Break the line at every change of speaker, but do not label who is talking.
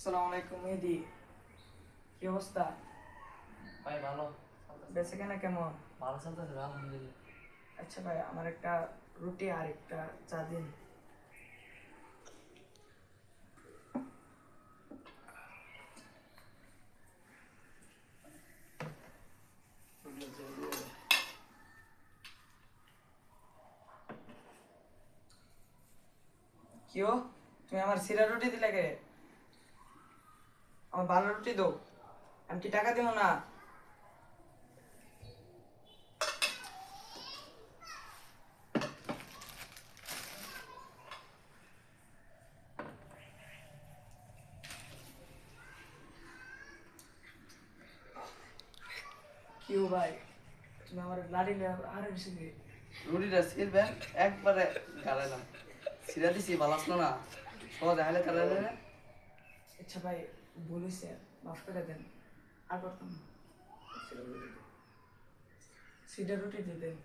আসসালামু আলাইকুম মেহেদি, কি অবস্থা?
ভাই ভালো
বেঁচে কেনা কেমন?
ভালো চলতেছে ভাই, আলহামদুলিল্লাহ।
আচ্ছা ভাই, আমার একটা রুটি আর একটা চা দিন। কিও, তুমি আমার সিরা রুটি দিলে কে? আমার ভালো রুটি দাও, আমি কি টাকা দিব না? কিও ভাই, তুমি আমার লাড়িলে আরো বেশি দিয়ে।
রুটিটা ছিলবেন একবারে গালাইলাম, সিরা দিছি ভালো আসলো না, সহজ হাইলে গালাইলে না।
আচ্ছা ভাই, বলেছে মাফ করে দেন, আর করতাম না। সিরা রুটি দিয়ে দেন।